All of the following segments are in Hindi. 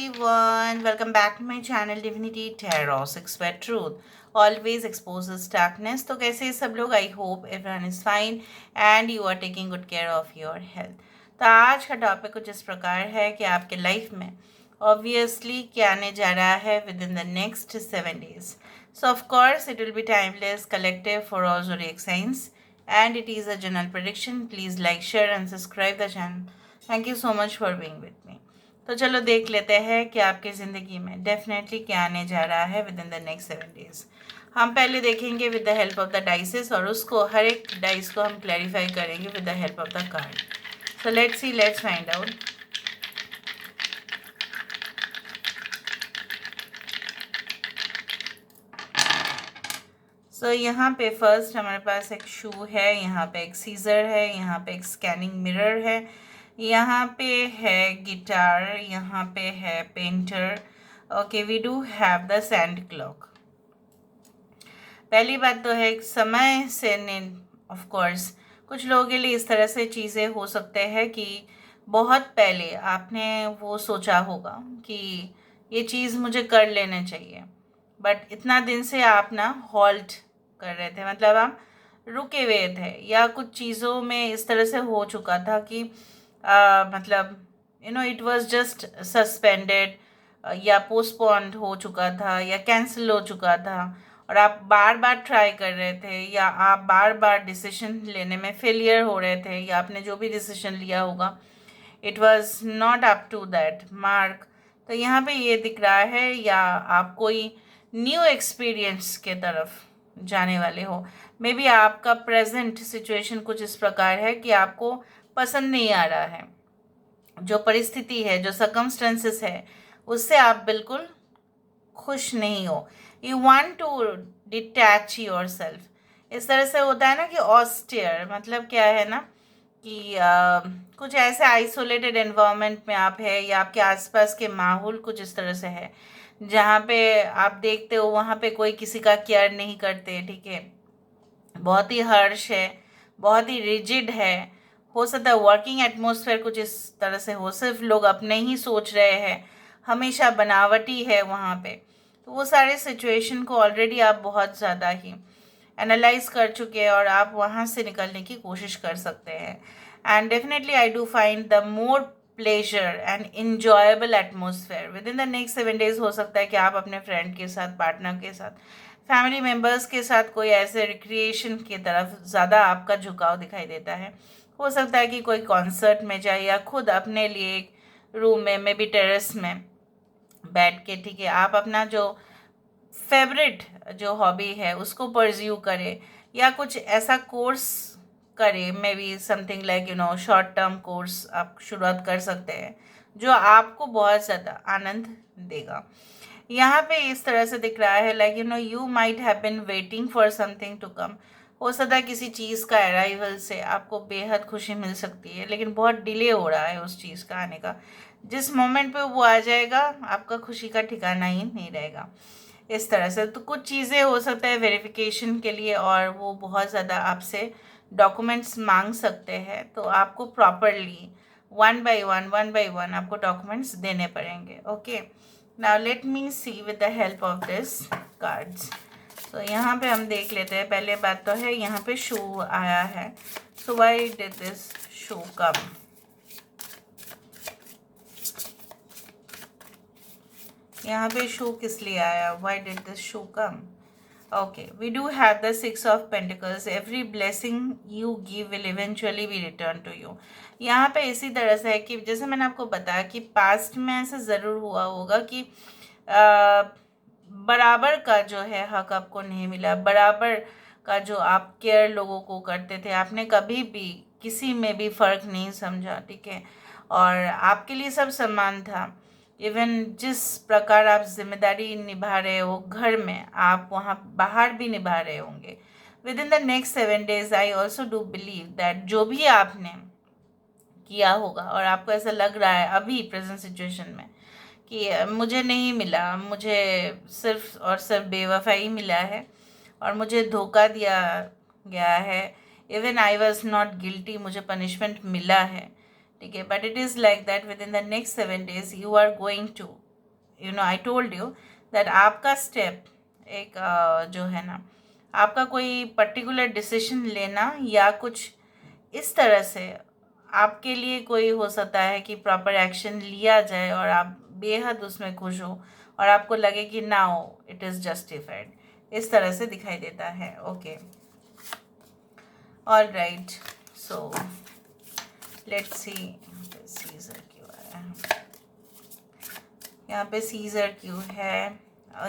everyone, welcome back to my channel Divinity Tarot 6 Word Truth always exposes darkness. तो कैसे सब लोग? I hope everyone is fine and you are taking good care of your health. तो आज का टॉपिक कुछ इस प्रकार है कि आपके लाइफ में ऑब्वियसली क्या आने जा रहा है with in the next 7 days. So of course it will be timeless, collective for all zodiac signs and it is a general prediction. Please like, share and subscribe the channel. Thank you so much for being with me. तो चलो देख लेते हैं कि आपकी ज़िंदगी में डेफिनेटली क्या आने जा रहा है with in the next 7 days. हम पहले देखेंगे with the help of the dices और उसको हर एक डाइस को हम क्लैरिफाई करेंगे with the help of the card. So let's see, let's find out. So यहाँ पे फर्स्ट हमारे पास एक शू है, यहाँ पे एक सीजर है, यहाँ पे एक स्कैनिंग मिरर है, यहाँ पे है गिटार, यहाँ पे है painter. Okay, we do have the sand clock. पहली बात तो है समय से ऑफ कोर्स कुछ लोगों के लिए इस तरह से चीज़ें हो सकते हैं कि बहुत पहले आपने वो सोचा होगा कि ये चीज़ मुझे कर लेना चाहिए, बट इतना दिन से आप ना हॉल्ट कर रहे थे, मतलब आप रुके हुए थे या कुछ चीज़ों में इस तरह से हो चुका था कि मतलब इट वाज जस्ट सस्पेंडेड या पोस्टपोन्ड हो चुका था या कैंसिल हो चुका था और आप बार बार ट्राई कर रहे थे या आप बार बार डिसीजन लेने में फेलियर हो रहे थे या आपने जो भी डिसीजन लिया होगा it was not up to that mark. तो यहाँ पे ये दिख रहा है या आप कोई न्यू एक्सपीरियंस के तरफ जाने वाले हो. मे बी आपका प्रेजेंट सिचुएशन कुछ इस प्रकार है कि आपको पसंद नहीं आ रहा है, जो परिस्थिति है, जो सर्कमस्टेंसेस है, उससे आप बिल्कुल खुश नहीं हो. You want to detach yourself. इस तरह से होता है ना कि ऑस्टियर मतलब क्या है ना कि कुछ ऐसे आइसोलेटेड एनवायरनमेंट में आप है या आपके आसपास के माहौल कुछ इस तरह से है जहाँ पे आप देखते हो वहाँ पे कोई किसी का केयर नहीं करते. ठीक है, बहुत ही हर्ष है, बहुत ही रिजिड है. हो सकता है वर्किंग एटमॉस्फेयर कुछ इस तरह से हो, सिर्फ लोग अपने ही सोच रहे हैं, हमेशा बनावटी है वहाँ पे. तो वो सारे सिचुएशन को ऑलरेडी आप बहुत ज़्यादा ही एनालाइज कर चुके हैं और आप वहाँ से निकलने की कोशिश कर सकते हैं. And definitely I do find the more pleasure and enjoyable atmosphere with in the next 7 days. हो सकता है कि आप अपने फ्रेंड के साथ, पार्टनर के साथ, फैमिली मेम्बर्स के साथ कोई ऐसे रिक्रिएशन की तरफ ज़्यादा आपका झुकाव दिखाई देता है. हो सकता है कि कोई कॉन्सर्ट में जाए या खुद अपने लिए एक रूम में, मे बी टेरेस में बैठ के, ठीक है, आप अपना जो फेवरेट जो हॉबी है उसको परस्यू करें या कुछ ऐसा कोर्स करें. May be something like short term course आप शुरुआत कर सकते हैं जो आपको बहुत ज़्यादा आनंद देगा. यहाँ पे इस तरह से दिख रहा है like you might have been waiting for something to come. हो सकता है किसी चीज़ का अराइवल से आपको बेहद खुशी मिल सकती है, लेकिन बहुत डिले हो रहा है उस चीज़ का आने का. जिस मोमेंट पे वो आ जाएगा आपका खुशी का ठिकाना ही नहीं रहेगा. इस तरह से तो कुछ चीज़ें हो सकता है वेरिफिकेशन के लिए और वो बहुत ज़्यादा आपसे डॉक्यूमेंट्स मांग सकते हैं, तो आपको प्रॉपरली वन बाय वन आपको डॉक्यूमेंट्स देने पड़ेंगे. Okay, now let me see with the help of this cards. तो यहाँ पे हम देख लेते हैं. पहले बात तो है यहाँ पे शू आया है. So why did this shoe come? यहाँ पे शू किस लिए आया? Why did this shoe come? Okay, we do have the 6 of Pentacles. Every blessing you give will eventually be return to you. यहाँ पे इसी तरह से है कि जैसे मैंने आपको बताया कि पास्ट में ऐसा ज़रूर हुआ होगा कि बराबर का जो है हक आपको नहीं मिला, बराबर का जो आप केयर लोगों को करते थे, आपने कभी भी किसी में भी फ़र्क नहीं समझा. ठीक है, और आपके लिए सब समान था. इवन जिस प्रकार आप जिम्मेदारी निभा रहे हो घर में, आप वहाँ बाहर भी निभा रहे होंगे. With in the next 7 days I also do believe that जो भी आपने किया होगा और आपको ऐसा लग रहा है अभी प्रेजेंट सिचुएशन में कि मुझे नहीं मिला, मुझे सिर्फ और सिर्फ बेवफाई मिला है और मुझे धोखा दिया गया है. Even I was not guilty, मुझे पनिशमेंट मिला है. ठीक है, but it is like that with in the next 7 days you are going to I told you that आपका स्टेप एक जो है ना, आपका कोई पर्टिकुलर डिसीजन लेना या कुछ इस तरह से आपके लिए कोई हो सकता है कि प्रॉपर एक्शन लिया जाए और आप बेहद उसमें खुश हो और आपको लगे कि नाउ इट इज़ जस्टिफाइड, इस तरह से दिखाई देता है। Okay, all right, so let's see scissor क्यों है, यहाँ पे सीजर क्यों है,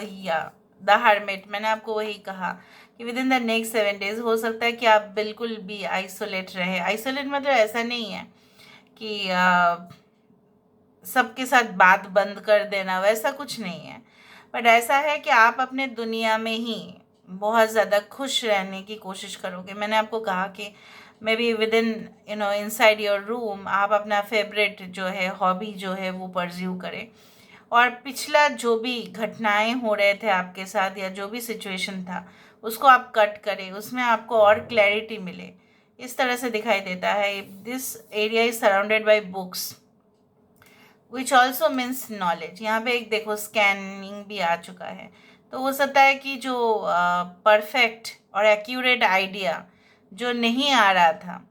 या द हर्मिट। मैंने आपको वही कहा कि with in the next 7 days हो सकता है कि आप बिल्कुल भी आइसोलेट रहे। आइसोलेट मतलब ऐसा नहीं है कि सबके साथ बात बंद कर देना, वैसा कुछ नहीं है, बट ऐसा है कि आप अपने दुनिया में ही बहुत ज़्यादा खुश रहने की कोशिश करोगे। मैंने आपको कहा कि may be with in inside your room आप अपना फेवरेट जो है हॉबी जो है वो परस्यू करें, और पिछला जो भी घटनाएं हो रहे थे आपके साथ या जो भी सिचुएशन था उसको आप कट करें, उसमें आपको और क्लैरिटी मिले, इस तरह से दिखाई देता है। This area is surrounded by books which also means knowledge. यहाँ पे एक देखो स्कैनिंग भी आ चुका है, तो हो सकता है कि जो परफेक्ट और एक्यूरेट आइडिया जो नहीं आ रहा था,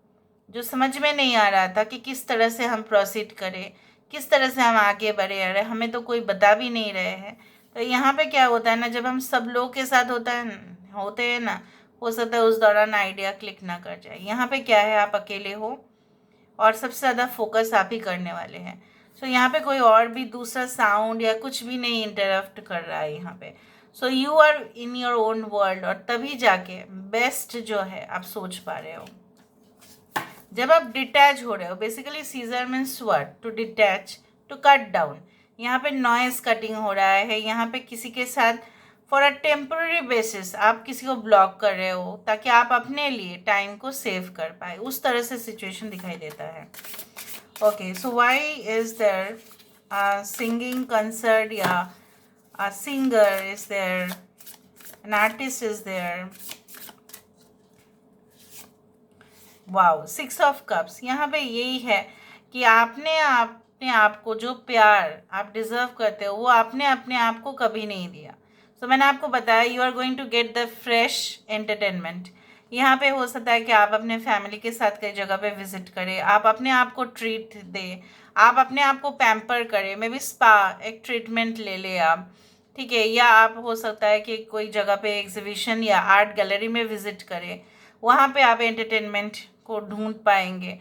जो समझ में नहीं आ रहा था कि किस तरह से हम प्रोसीड करें, किस तरह से हम आगे बढ़े, अरे हमें तो कोई बता भी नहीं रहे हैं। तो यहाँ पे क्या होता है ना, जब हम सब लोग के साथ होते हैं ना, हो सकता है उस दौरान आइडिया क्लिक ना कर जाए। यहाँ पे क्या है, आप अकेले हो और सबसे ज़्यादा फोकस आप ही करने वाले हैं। सो यहाँ पे कोई और भी दूसरा साउंड या कुछ भी नहीं इंटरप्ट कर रहा है यहाँ पे। So you are in your own world, और तभी जाके बेस्ट जो है आप सोच पा रहे हो जब आप डिटैच हो रहे हो। Basically scissor means what, to detach, to cut down. यहाँ पे नॉइज कटिंग हो रहा है, यहाँ पे किसी के साथ फॉर अ टेम्पररी बेसिस आप किसी को ब्लॉक कर रहे हो ताकि आप अपने लिए टाइम को सेव कर पाए, उस तरह से सिचुएशन दिखाई देता है। Okay, so why is there singing concert या singer is there, an artist is there. Wow, 6 of cups. यहाँ पे यही है कि आपने अपने आप को जो प्यार आप डिजर्व करते हो वो आपने अपने आप को कभी नहीं दिया। तो मैंने आपको बताया you are going to get the fresh entertainment. यहाँ पे हो सकता है कि आप अपने फैमिली के साथ कई जगह पे विजिट करें, आप अपने आप को ट्रीट दें, आप अपने आप को पैम्पर करें, मे बी स्पा एक ट्रीटमेंट ले ले आप, ठीक है, या आप हो सकता है कि कोई जगह पे एग्जीबिशन या आर्ट गैलरी में विजिट करें, वहाँ पे आप एंटरटेनमेंट को ढूंढ पाएंगे।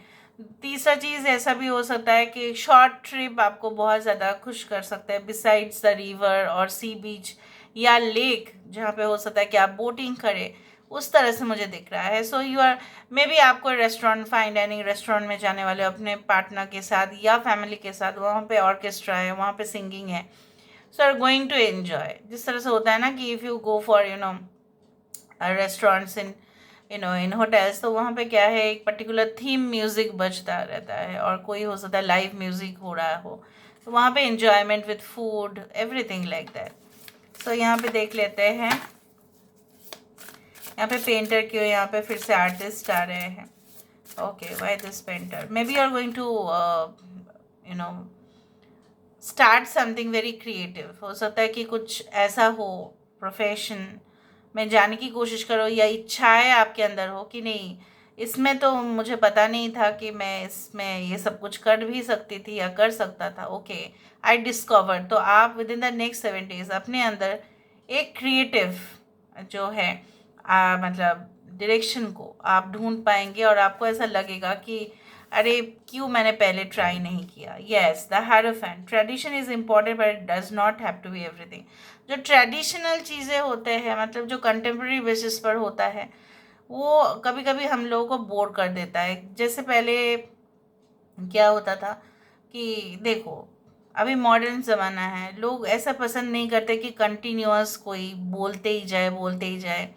तीसरा चीज़ ऐसा भी हो सकता है कि शॉर्ट ट्रिप आपको बहुत ज़्यादा खुश कर सकता है, बिसाइड्स द रिवर और सी बीच या लेक, जहाँ पे हो सकता है कि आप बोटिंग करें, उस तरह से मुझे दिख रहा है। So you are maybe आपको रेस्टोरेंट, फाइन डाइनिंग रेस्टोरेंट में जाने वाले अपने पार्टनर के साथ या फैमिली के साथ, वहाँ पे ऑर्केस्ट्रा है, वहाँ पे सिंगिंग है, सो आर गोइंग टू एन्जॉय। जिस तरह से होता है ना कि if you go for restaurants in hotels, तो वहाँ पे क्या है, एक पर्टिकुलर थीम म्यूज़िक बजता रहता है और कोई हो सकता है लाइव म्यूज़िक हो रहा हो, तो वहाँ पे enjoyment with food, everything like that. So यहाँ पे देख लेते हैं, यहाँ पे पेंटर क्यों, यहाँ पे फिर से आर्टिस्ट आ रहे हैं। Okay, why this painter, maybe you are going to start something very creative. हो सकता है कि कुछ ऐसा हो, प्रोफेशन में जाने की कोशिश करो या इच्छाएं आपके अंदर हो कि नहीं, इसमें तो मुझे पता नहीं था कि मैं इसमें ये सब कुछ कर भी सकती थी या कर सकता था। Okay, I discover. तो आप with in the next 7 days अपने अंदर एक क्रिएटिव जो है मतलब डायरेक्शन को आप ढूंढ पाएंगे और आपको ऐसा लगेगा कि अरे क्यों मैंने पहले ट्राई नहीं किया। Yes, the hierophant, tradition is important but it does not have to be everything. जो ट्रेडिशनल चीज़ें होते हैं, मतलब जो कंटेम्प्रेरी बेसिस पर होता है, वो कभी कभी हम लोगों को बोर कर देता है। जैसे पहले क्या होता था कि देखो, अभी मॉडर्न ज़माना है, लोग ऐसा पसंद नहीं करते कि कंटिन्यूअस कोई बोलते ही जाए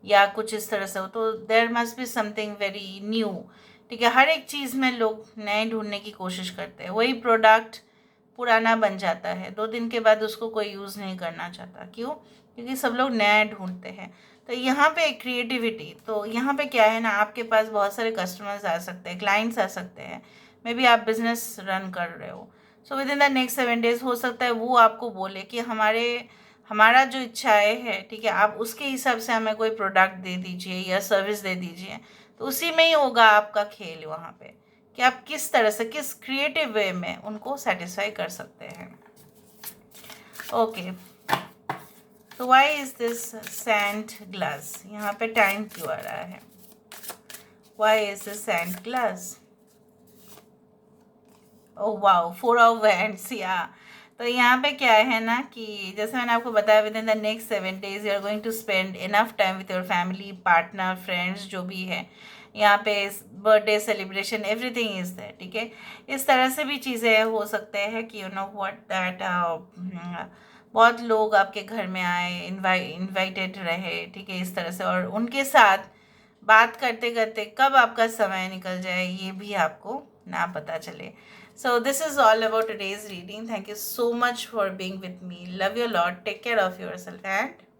या कुछ इस तरह से हो, तो there must be something very new, ठीक है। हर एक चीज़ में लोग नए ढूंढने की कोशिश करते हैं, वही प्रोडक्ट पुराना बन जाता है, 2 दिन के बाद उसको कोई यूज़ नहीं करना चाहता। क्यों? क्योंकि सब लोग नया ढूंढते हैं। तो यहाँ पे क्रिएटिविटी, तो यहाँ पे क्या है ना, आपके पास बहुत सारे कस्टमर्स आ सकते हैं, क्लाइंट्स आ सकते हैं, मे बी आप बिजनेस रन कर रहे हो, so with in the next 7 days हो सकता है वो आपको बोले कि हमारा जो इच्छाएं है, ठीक है, आप उसके हिसाब से हमें कोई प्रोडक्ट दे दीजिए या सर्विस दे दीजिए। तो उसी में ही होगा आपका खेल वहाँ पे, कि आप किस तरह से, किस क्रिएटिव वे में उनको सेटिस्फाई कर सकते हैं। ओके, तो why is this sand glass, यहाँ पे टाइम क्यों आ रहा है? Why is this sand glass? Oh wow, 4 of Wands, या तो यहाँ पे क्या है ना कि जैसे मैंने आपको बताया, with in the next 7 days you are going to spend enough time with your family, partner, friends, जो भी है यहाँ पे, birthday celebration, everything is there, ठीक है। इस तरह से भी चीज़ें हो सकते हैं कि यू नो व्हाट दैट बहुत लोग आपके घर में आए, इनवाइटेड रहे, ठीक है, इस तरह से, और उनके साथ बात करते करते कब आपका समय निकल जाए ये भी आपको ना पता चले। So this is all about today's reading. Thank you so much for being with me. Love you a lot. Take care of yourself and